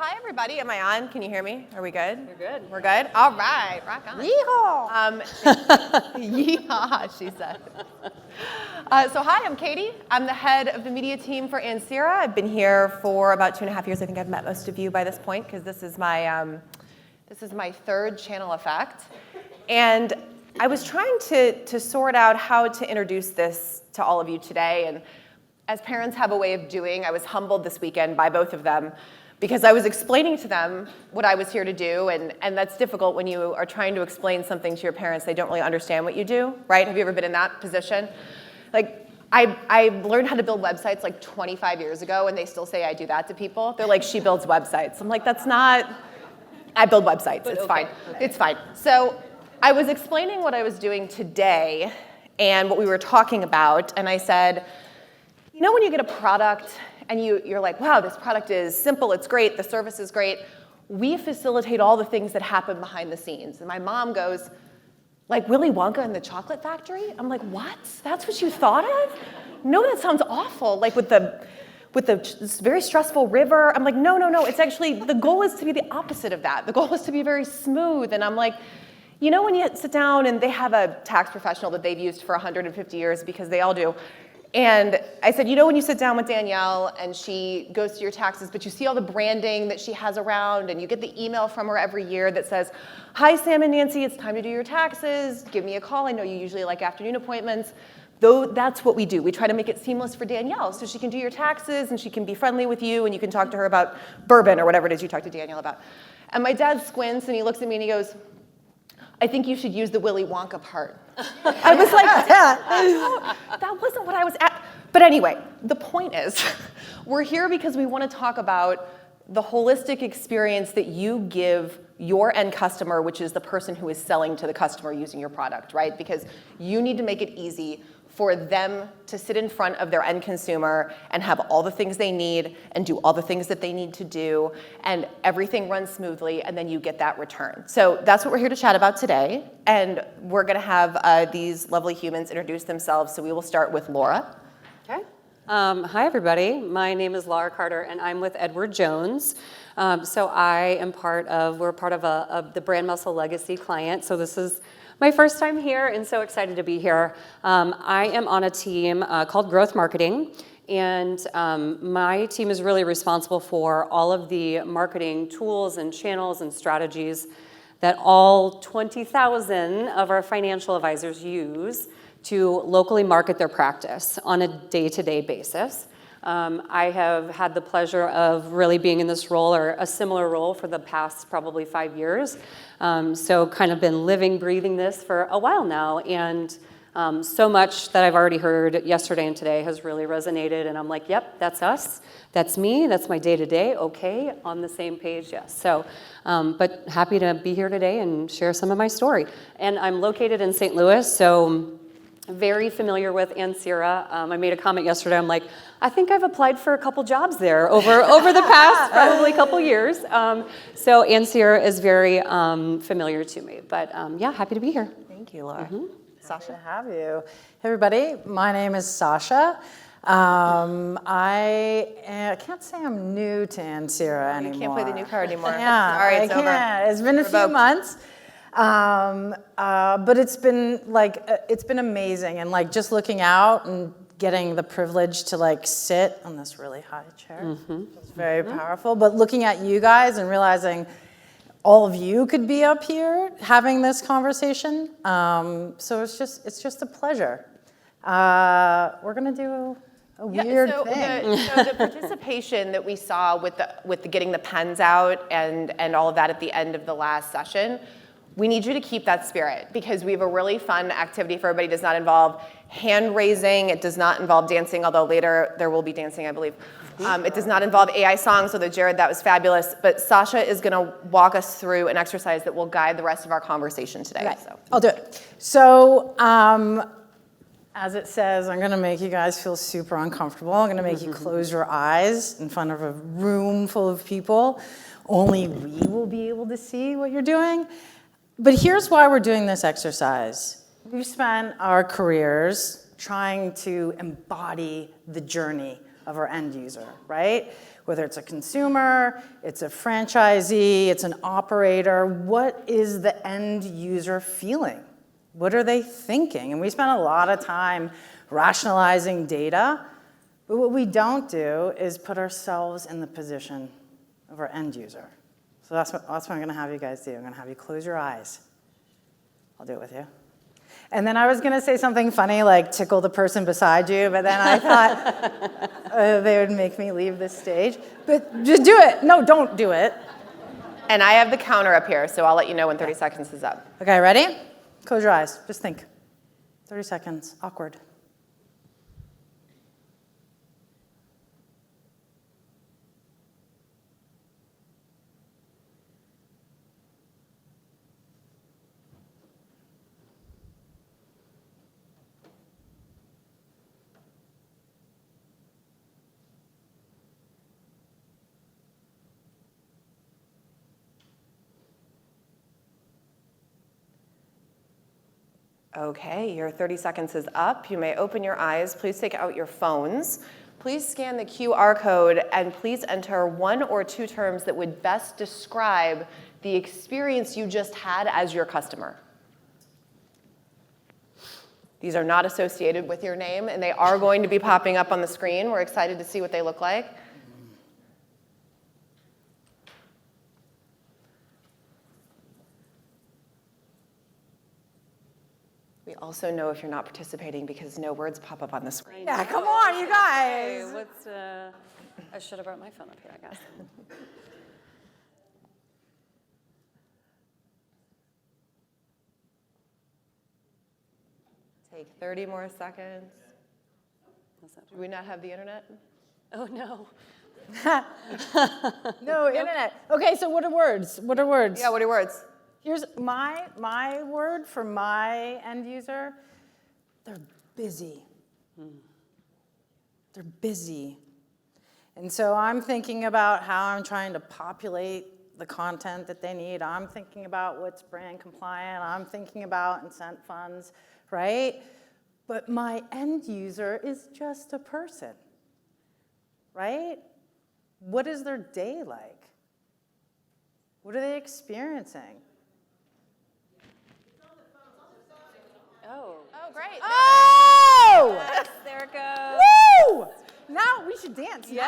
hi everybody. Am I on? Can you hear me? Are we good? You're good. We're good? All right, rock on. Yeehaw! Yeehaw, she said. So hi, I'm Katie. I'm the head of the media team for Ansira. I've been here for about 2.5 years. I think I've met most of you by this point because this is my third channel effect. And I was trying to sort out how to introduce this to all of you today. And as parents have a way of doing, I was humbled this weekend by both of them because I was explaining to them what I was here to do, and that's difficult when you are trying to explain something to your parents. They don't really understand what you do, right? Have you ever been in that position? Like, I learned how to build websites like 25 years ago, and they still say I do that to people. They're like, she builds websites. I'm like, that's not, I build websites, it's fine, it's fine. So I was explaining what I was doing today and what we were talking about, and I said, you know when you get a product and you're like, wow, this product is simple, it's great, the service is great. We facilitate all the things that happen behind the scenes. And my mom goes, like Willy Wonka and the Chocolate Factory? I'm like, what? That's what you thought of? No, that sounds awful. Like with this very stressful river. I'm like, no, it's actually, the goal is to be the opposite of that. The goal is to be very smooth. And I'm like, you know when you sit down and they have a tax professional that they've used for 150 years because they all do. And I said, you know when you sit down with Danielle and she goes through your taxes, but you see all the branding that she has around and you get the email from her every year that says, hi, Sam and Nancy, it's time to do your taxes. Give me a call. I know you usually like afternoon appointments. Though that's what we do. We try to make it seamless for Danielle so she can do your taxes and she can be friendly with you and you can talk to her about bourbon or whatever it is you talk to Danielle about. And my dad squints and he looks at me and he goes, I think you should use the Willy Wonka part. I was like, that wasn't what I was at. But anyway, the point is, we're here because we want to talk about the holistic experience that you give your end customer, which is the person who is selling to the customer using your product, right? Because you need to make it easy for them to sit in front of their end consumer and have all the things they need and do all the things that they need to do, and everything runs smoothly, and then you get that return. So that's what we're here to chat about today, and we're gonna have these lovely humans introduce themselves, so we will start with Laura. Okay. Hi, everybody. My name is Laura Carter, and I'm with Edward Jones. So I am we're part of the Brand Muscle Legacy client, so this is my first time here and so excited to be here. I am on a team called Growth Marketing, and my team is really responsible for all of the marketing tools and channels and strategies that all 20,000 of our financial advisors use to locally market their practice on a day-to-day basis. I have had the pleasure of really being in this role or a similar role for the past probably 5 years. So kind of been living, breathing this for a while now. And so much that I've already heard yesterday and today has really resonated. And I'm like, yep, that's us. That's me. That's my day-to-day. Okay, on the same page, yes. So, but happy to be here today and share some of my story. And I'm located in St. Louis, so very familiar with Ansira. I made a comment yesterday. I'm like, I think I've applied for a couple jobs there over the past probably couple years. So Ansira is very familiar to me. But yeah, happy to be here. Thank you, Laura. Sasha, to have you. Hey, everybody. My name is Sasha. I can't say I'm new to Ansira anymore. You can't play the new card anymore. Yeah, Sorry, it's I over. can't. It's been a few months. But it's been amazing, and like just looking out and getting the privilege to like sit on this really high chair. It's very powerful. But looking at you guys and realizing all of you could be up here having this conversation. So it's just a pleasure. We're gonna do a weird thing. So the participation that we saw with the getting the pens out and all of that at the end of the last session, we need you to keep that spirit because we have a really fun activity for everybody. It does not involve hand raising. It does not involve dancing, although later there will be dancing, I believe. It does not involve AI songs, although Jared, that was fabulous. But Sasha is gonna walk us through an exercise that will guide the rest of our conversation today. Right. So. I'll do it. So, as it says, I'm gonna make you guys feel super uncomfortable. I'm gonna make you close your eyes in front of a room full of people. Only we will be able to see what you're doing. But here's why we're doing this exercise. We've spent our careers trying to embody the journey of our end user, right? Whether it's a consumer, it's a franchisee, it's an operator, what is the end user feeling? What are they thinking? And we spend a lot of time rationalizing data, but what we don't do is put ourselves in the position of our end user. So that's what I'm gonna have you guys do. I'm gonna have you close your eyes. I'll do it with you. And then I was gonna say something funny like tickle the person beside you, but then I thought they would make me leave this stage. But just do it. No, don't do it. And I have the counter up here, so I'll let you know when 30 seconds is up. Okay, ready? Close your eyes. Just think. 30 seconds. Awkward. Okay, your 30 seconds is up. You may open your eyes. Please take out your phones. Please scan the QR code and please enter one or two terms that would best describe the experience you just had as your customer. These are not associated with your name, and they are going to be popping up on the screen. We're excited to see what they look like. We also know if you're not participating because no words pop up on the screen. Yeah, come on, you Hey, guys. I should have brought my phone up here, I guess. Take 30 more seconds. What's that? Do we not have the internet? Oh, no. No, internet. Okay, so what are words? What are words? Yeah, what are your words? Here's my word for my end user. They're busy. They're busy. And so I'm thinking about how I'm trying to populate the content that they need. I'm thinking about what's brand compliant. I'm thinking about incent funds, right? But my end user is just a person, right? What is their day like? What are they experiencing? Oh. Oh, great. Oh! There it goes. Woo! Now we should dance. Yeah.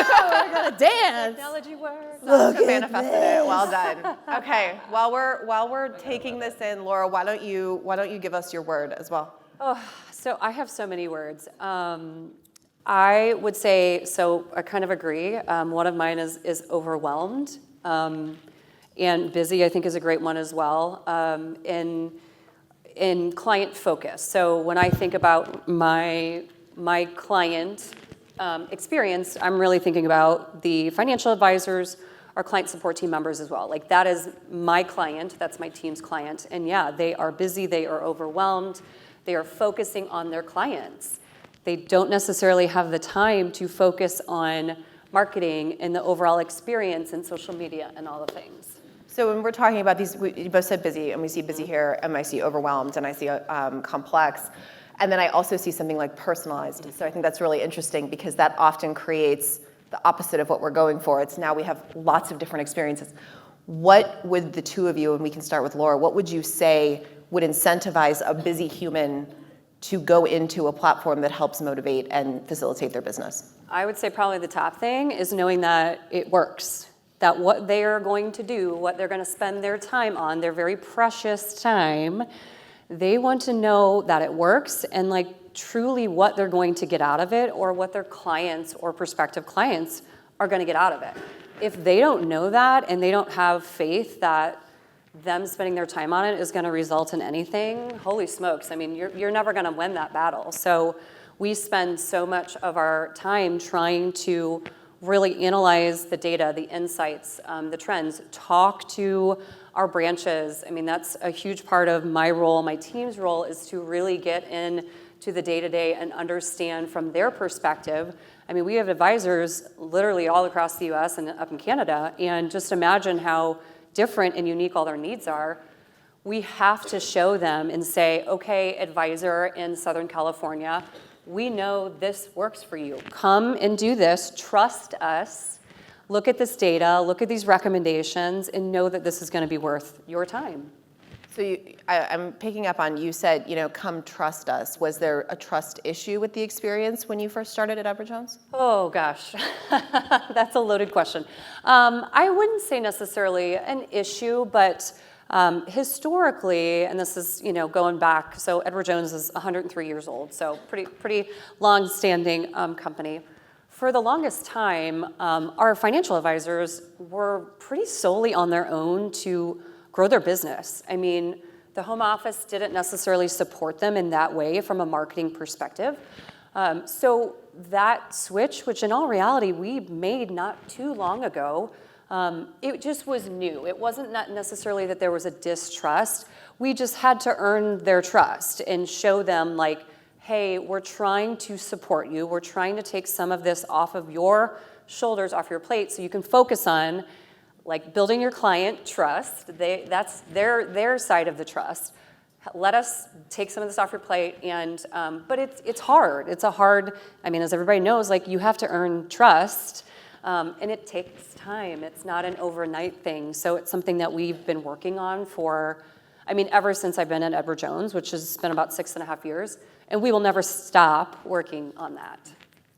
Now we're gonna dance. Technology works. Look You at manifested it. Well done. Okay. While we're taking this in, Laura, why don't you give us your word as well? Oh, so I have so many words. I would say, so I kind of agree. One of mine is overwhelmed. And busy, I think, is a great one as well. In client focus. So when I think about my client experience, I'm really thinking about the financial advisors, our client support team members as well. Like that is my client, that's my team's client. And yeah, they are busy, they are overwhelmed, they are focusing on their clients. They don't necessarily have the time to focus on marketing and the overall experience and social media and all the things. So when we're talking about these, you both said busy, and we see busy here, and I see overwhelmed, and I see complex. And then I also see something like personalized. So I think that's really interesting because that often creates the opposite of what we're going for. It's now we have lots of different experiences. What would the two of you, and we can start with Laura, what would you say would incentivize a busy human to go into a platform that helps motivate and facilitate their business? I would say probably the top thing is knowing that it works. That what they are going to do, what they're going to spend their time on, their very precious time, they want to know that it works and like truly what they're going to get out of it or what their clients or prospective clients are going to get out of it. If they don't know that and they don't have faith that them spending their time on it is going to result in anything, holy smokes, I mean, you're never going to win that battle. So we spend so much of our time trying to really analyze the data, the insights, the trends, talk to our branches. I mean, that's a huge part of my role. My team's role is to really get into the day-to-day and understand from their perspective. I mean, we have advisors literally all across the US and up in Canada, and just imagine how different and unique all their needs are. we have to show them and say, okay, advisor in Southern California, we know this works for you. Come and do this, trust us, look at this data, look at these recommendations, and know that this is going to be worth your time. So I'm picking up on, you said, come trust us. Was there a trust issue with the experience when you first started at Edward Jones? Oh gosh, that's a loaded question. I wouldn't say necessarily an issue, but historically, and this is going back, so Edward Jones is 103 years old, so pretty long-standing company. For the longest time, our financial advisors were pretty solely on their own to grow their business. I mean, the home office didn't necessarily support them in that way from a marketing perspective. So that switch, which in all reality we made not too long ago, it just was new. It wasn't not necessarily that there was a distrust. We just had to earn their trust and show them like, hey, we're trying to support you. We're trying to take some of this off of your shoulders, off your plate, so you can focus on like building your client trust. That's their side of the trust. Let us take some of this off your plate, and but it's hard. It's a hard. I mean, as everybody knows, like you have to earn trust, and it takes time. It's not an overnight thing. So it's something that we've been working on for, I mean, ever since I've been at Edward Jones, which has been about 6.5 years, and we will never stop working on that.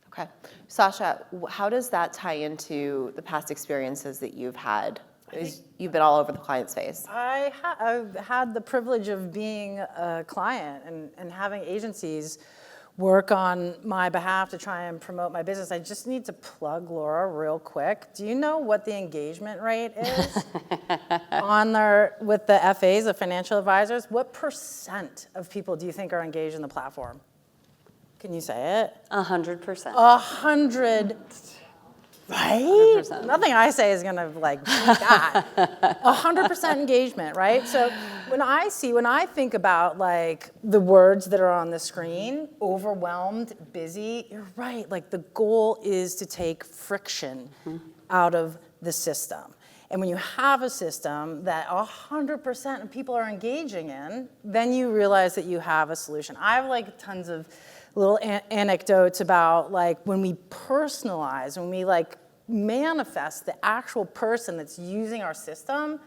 Okay. Sasha, how does that tie into the past experiences that you've had? You've been all over the client's face. I've had the privilege of being a client and having agencies work on my behalf to try and promote my business. I just need to plug Laura real quick. Do you know what the engagement rate is with the FAs, the financial advisors? What % of people do you think are engaged in the platform? Can you say it? 100%. 100, right? 100%. Nothing I say is gonna like beat that. 100% engagement, right? So when I think about like the words that are on the screen, overwhelmed, busy, you're right. Like the goal is to take friction out of the system. And when you have a system that 100% of people are engaging in, then you realize that you have a solution. I have like tons of little anecdotes about like when we personalize, when we like manifest the actual person that's using our system,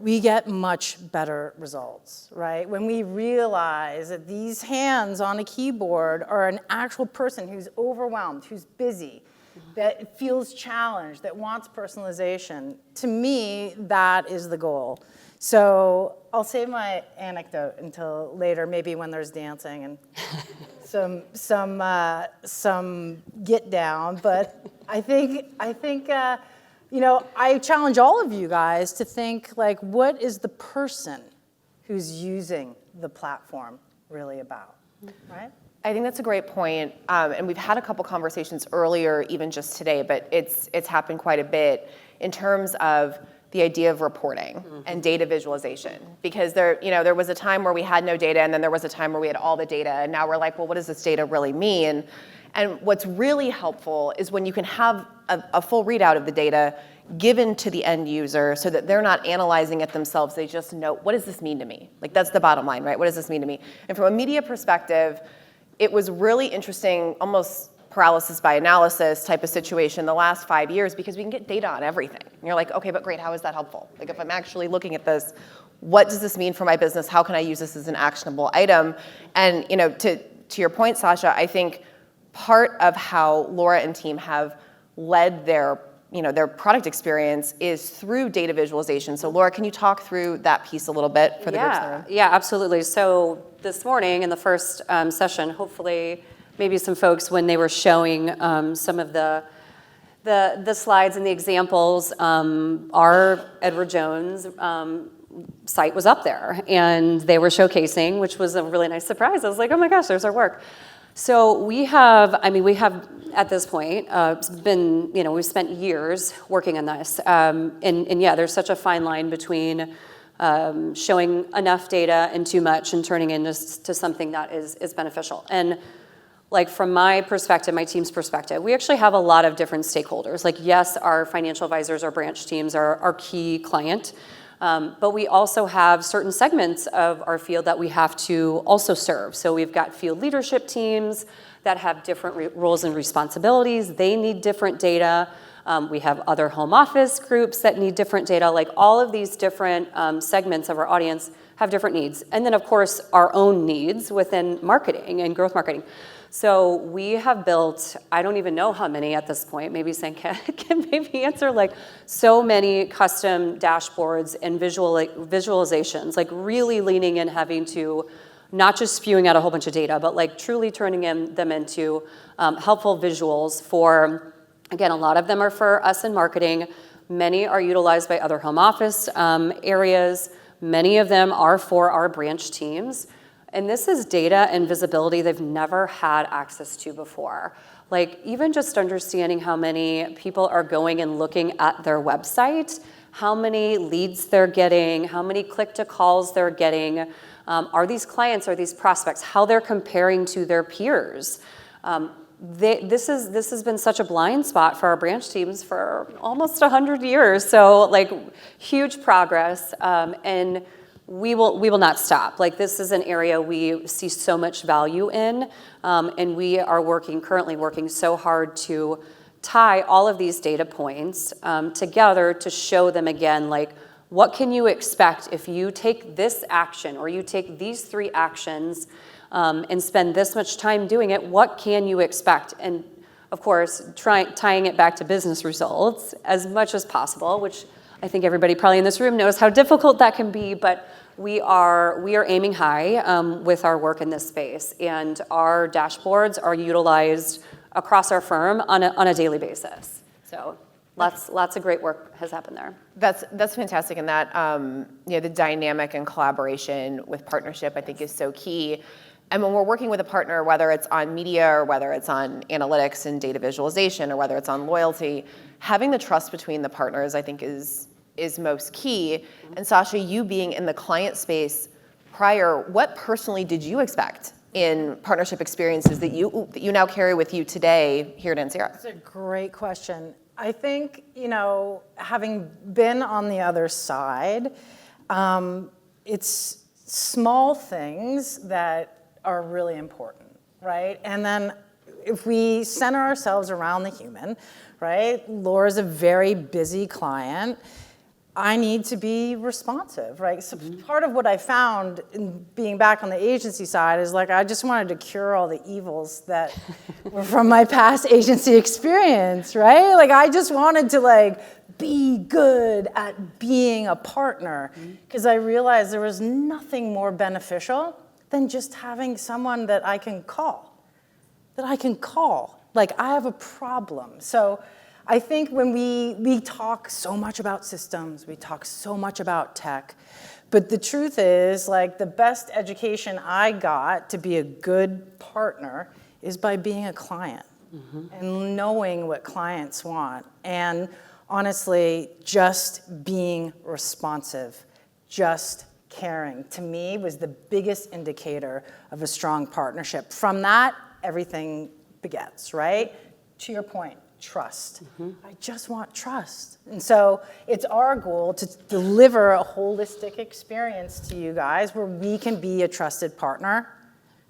we get much better results, right? When we realize that these hands on a keyboard are an actual person who's overwhelmed, who's busy, that feels challenged, that wants personalization, to me, that is the goal. So I'll save my anecdote until later, maybe when there's dancing and some get down. But I think I challenge all of you guys to think like, what is the person who's using the platform really about, right? I think that's a great point. And we've had a couple conversations earlier, even just today, but it's happened quite a bit in terms of the idea of reporting and data visualization. Because there was a time where we had no data, and then there was a time where we had all the data, and now we're like, well, what does this data really mean? And what's really helpful is when you can have a full readout of the data given to the end user so that they're not analyzing it themselves, they just know, what does this mean to me? Like that's the bottom line, right? What does this mean to me? And from a media perspective, it was really interesting, almost paralysis by analysis type of situation the last 5 years, because we can get data on everything. And you're like, okay, but great, how is that helpful? Like if I'm actually looking at this, what does this mean for my business? How can I use this as an actionable item? And to your point, Sasha, I think part of how Laura and team have led their product experience is through data visualization. So Laura, can you talk through that piece a little bit for the groups in the room? Yeah, absolutely. So this morning in the first session, hopefully maybe some folks, when they were showing some of the slides and the examples, our Edward Jones site was up there, and they were showcasing, which was a really nice surprise. I was like, oh my gosh, there's our work. So we have at this point we've spent years working on this, and yeah, there's such a fine line between showing enough data and too much and turning into something that is beneficial. And like from my perspective, my team's perspective, we actually have a lot of different stakeholders. Like yes, our financial advisors, our branch teams are our key client. But we also have certain segments of our field that we have to also serve. So we've got field leadership teams that have different roles and responsibilities. They need different data. We have other home office groups that need different data. Like all of these different segments of our audience have different needs. And then of course, our own needs within marketing and growth marketing. So we have built, I don't even know how many at this point, maybe Sanket can maybe answer, like so many custom dashboards and visualizations, like really leaning in, having to not just spewing out a whole bunch of data, but like truly turning them into helpful visuals for, again, a lot of them are for us in marketing. Many are utilized by other home office areas. Many of them are for our branch teams. And this is data and visibility they've never had access to before. Like even just understanding how many people are going and looking at their website, how many leads they're getting, how many click-to-calls they're getting, are these clients, are these prospects, how they're comparing to their peers. This has been such a blind spot for our branch teams for almost 100 years. So like huge progress, and we will not stop. Like this is an area we see so much value in, and we are currently working so hard to tie all of these data points together to show them again, like what can you expect if you take this action or you take these 3 actions and spend this much time doing it, what can you expect? And of course, tying it back to business results as much as possible, which I think everybody probably in this room knows how difficult that can be, but we are aiming high with our work in this space, and our dashboards are utilized across our firm on a daily basis. So lots of great work has happened there. That's fantastic, and that the dynamic and collaboration with partnership I think is so key. And when we're working with a partner, whether it's on media or whether it's on analytics and data visualization or whether it's on loyalty, having the trust between the partners I think is most key. And Sasha, you being in the client space prior, what personally did you expect in partnership experiences that you now carry with you today here at Ansira? That's a great question. I think, having been on the other side, it's small things that are really important, right? And then if we center ourselves around the human, right? Laura's a very busy client. I need to be responsive, right? So part of what I found in being back on the agency side is like I just wanted to cure all the evils that were from my past agency experience, right? Like I just wanted to be good at being a partner because I realized there was nothing more beneficial than just having someone that I can call. Like I have a problem. So I think when we talk so much about systems, we talk so much about tech, but the truth is the best education I got to be a good partner is by being a client and knowing what clients want. And honestly, just being responsive, just caring, to me was the biggest indicator of a strong partnership. From that, everything begets, right? To your point. Trust. I just want trust. And so it's our goal to deliver a holistic experience to you guys where we can be a trusted partner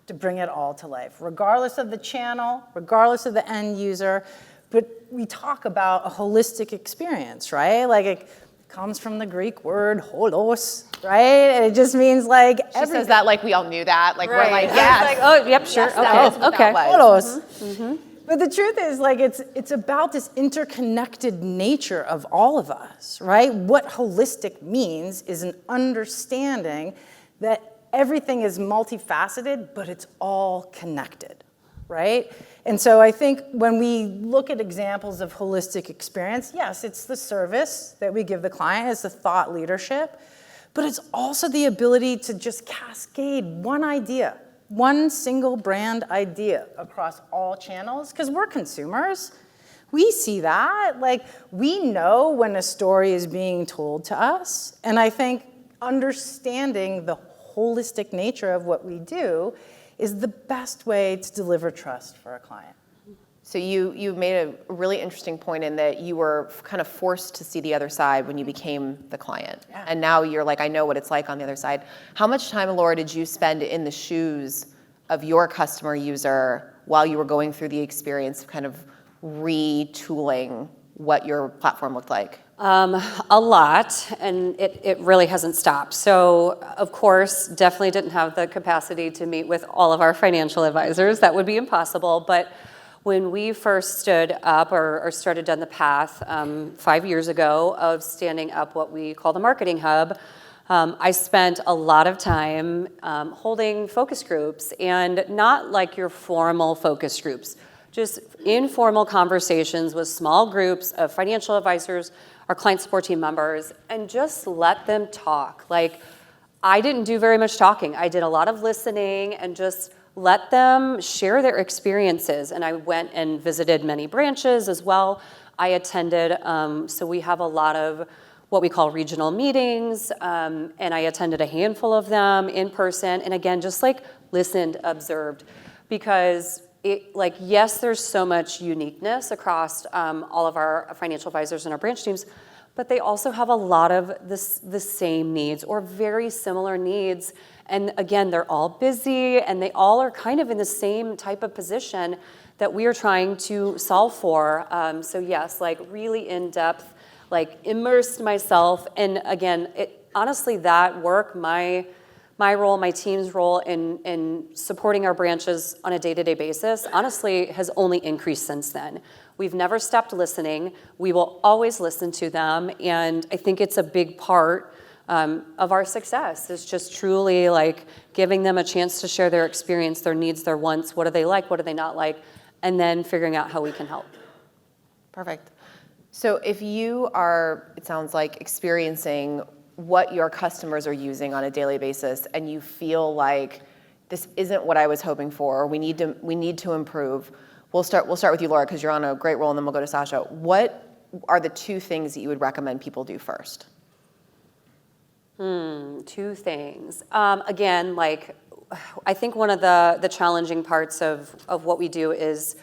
to bring it all to life, regardless of the channel, regardless of the end user. But we talk about a holistic experience, right? Like it comes from the Greek word holos, right? And it just means She says that like we all knew that. Like we're like, yes. Oh, yep, sure. Yes, Okay. Holos. But the truth is, it's about this interconnected nature of all of us, right? What holistic means is an understanding that everything is multifaceted, but it's all connected, right? And so I think when we look at examples of holistic experience, yes, it's the service that we give the client, it's the thought leadership, but it's also the ability to just cascade one idea, one single brand idea across all channels, because we're consumers. We see that. We know when a story is being told to us. And I think understanding the holistic nature of what we do is the best way to deliver trust for a client. So you made a really interesting point in that you were kind of forced to see the other side when you became the client. Yeah. And now you're like, I know what it's like on the other side. How much time, Laura, did you spend in the shoes of your customer user while you were going through the experience of kind of retooling what your platform looked like? A lot, and it really hasn't stopped. So, of course, definitely didn't have the capacity to meet with all of our financial advisors. That would be impossible. But when we first stood up or started down the path 5 years ago of standing up what we call the Marketing Hub, I spent a lot of time holding focus groups, and not like your formal focus groups, just informal conversations with small groups of financial advisors, our client support team members, and just let them talk. Like, I didn't do very much talking. I did a lot of listening and just let them share their experiences. And I went and visited many branches as well. I attended, so we have a lot of what we call regional meetings, and I attended a handful of them in person. And again, just like listened, observed, because yes, there's so much uniqueness across all of our financial advisors and our branch teams, but they also have a lot of the same needs or very similar needs. And again, they're all busy and they all are kind of in the same type of position that we are trying to solve for. So yes, like really in depth, like immersed myself. And again, honestly, that work, my role, my team's role in supporting our branches on a day-to-day basis, honestly, has only increased since then. We've never stopped listening. We will always listen to them. And I think it's a big part of our success. It's just truly like giving them a chance to share their experience, their needs, their wants, what do they like, what do they not like, and then figuring out how we can help. Perfect. So if you are, it sounds like, experiencing what your customers are using on a daily basis, and you feel like this isn't what I was hoping for, or we need to improve. We'll start with you, Laura, because you're on a great roll, and then we'll go to Sasha. What are the 2 things that you would recommend people do first? 2 things. Again, like I think one of the challenging parts of what we do is,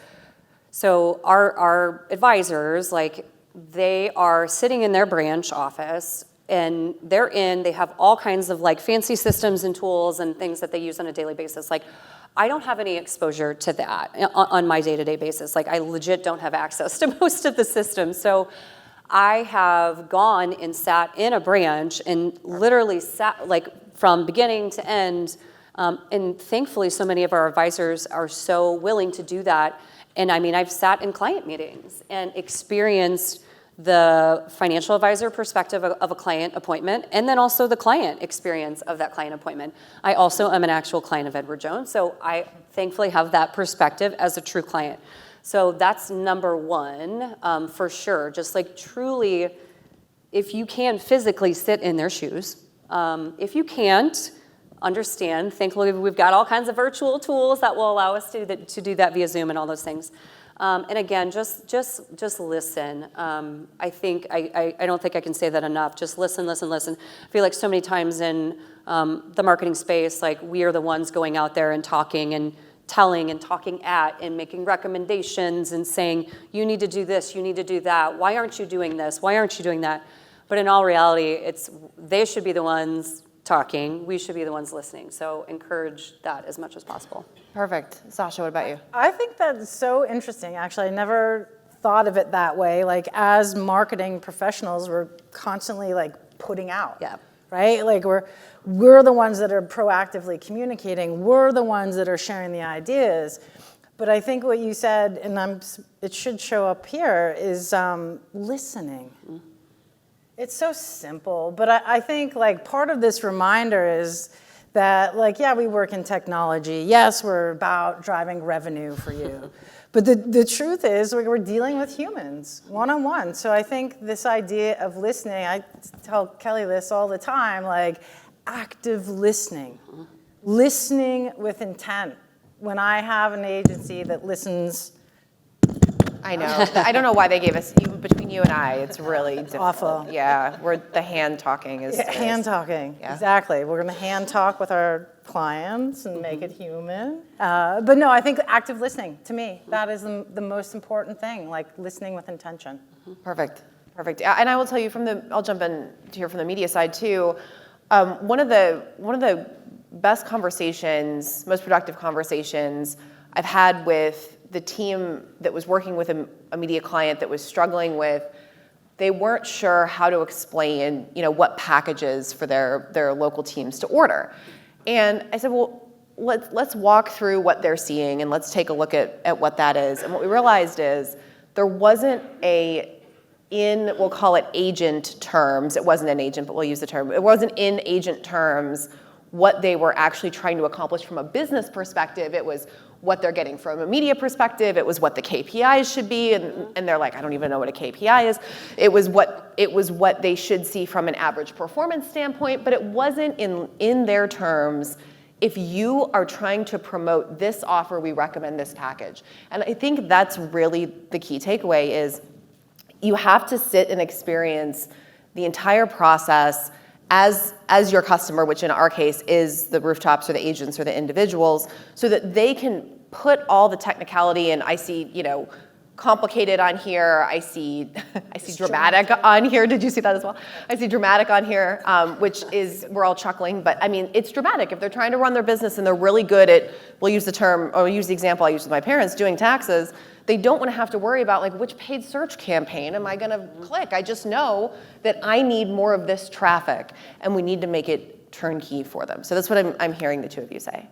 so our advisors, like they are sitting in their branch office and they have all kinds of like fancy systems and tools and things that they use on a daily basis. Like I don't have any exposure to that on my day-to-day basis. Like I legit don't have access to most of the systems. So I have gone and sat in a branch and literally sat like from beginning to end. And thankfully, so many of our advisors are so willing to do that. And I mean, I've sat in client meetings and experienced the financial advisor perspective of a client appointment, and then also the client experience of that client appointment. I also am an actual client of Edward Jones, so I thankfully have that perspective as a true client. So that's number 1, for sure. Just like truly, if you can physically sit in their shoes, if you can't, understand. Thankfully, we've got all kinds of virtual tools that will allow us to do that via Zoom and all those things. And again, just listen. I think I don't think I can say that enough. Just listen. I feel like so many times in the marketing space, like we are the ones going out there and talking and telling and talking at and making recommendations and saying, you need to do this, you need to do that. Why aren't you doing this? Why aren't you doing that? But in all reality, they should be the ones talking. We should be the ones listening. So encourage that as much as possible. Perfect. Sasha, what about you? I think that's so interesting. Actually, I never thought of it that way. Like as marketing professionals, we're constantly like putting out. Yeah. Right? Like we're the ones that are proactively communicating. We're the ones that are sharing the ideas. But I think what you said, and it should show up here, is listening. Mm-hmm. It's so simple, but I think like part of this reminder is that like, yeah, we work in technology. Yes, we're about driving revenue for you. But the truth is we're dealing with humans one-on-one. So I think this idea of listening, I tell Kelly this all the time, like active listening, listening with intent. When I have an agency that listens. I know. I don't know why they gave us, between you and I, it's really difficult. Awful. Yeah, the hand talking is. Hand talking, yeah. Exactly. We're going to hand talk with our clients and make it human. But no, I think active listening, to me, that is the most important thing, like listening with intention. Perfect. Perfect. And I will tell you I'll jump in to here from the media side too. One of the best conversations, most productive conversations I've had with the team that was working with a media client that was struggling with, they weren't sure how to explain, what packages for their local teams to order. And I said, well, let's walk through what they're seeing and let's take a look at what that is. And what we realized is there wasn't we'll call it agent terms. It wasn't an agent, but we'll use the term. It wasn't in agent terms what they were actually trying to accomplish from a business perspective. It was what they're getting from a media perspective. It was what the KPIs should be, and they're like, I don't even know what a KPI is. It was what they should see from an average performance standpoint, but it wasn't in their terms. If you are trying to promote this offer, we recommend this package. And I think that's really the key takeaway is you have to sit and experience the entire process as your customer, which in our case is the rooftops or the agents or the individuals, so that they can put all the technicality, and I see, complicated on here. I see dramatic on here. Did you see that as well? I see dramatic on here, which is, we're all chuckling, but I mean, it's dramatic. If they're trying to run their business and they're really good at, we'll use the term, or we'll use the example I used with my parents, doing taxes, they don't want to have to worry about like, which paid search campaign am I going to click? I just know that I need more of this traffic, and we need to make it turnkey for them. So that's what I'm hearing the two of you say.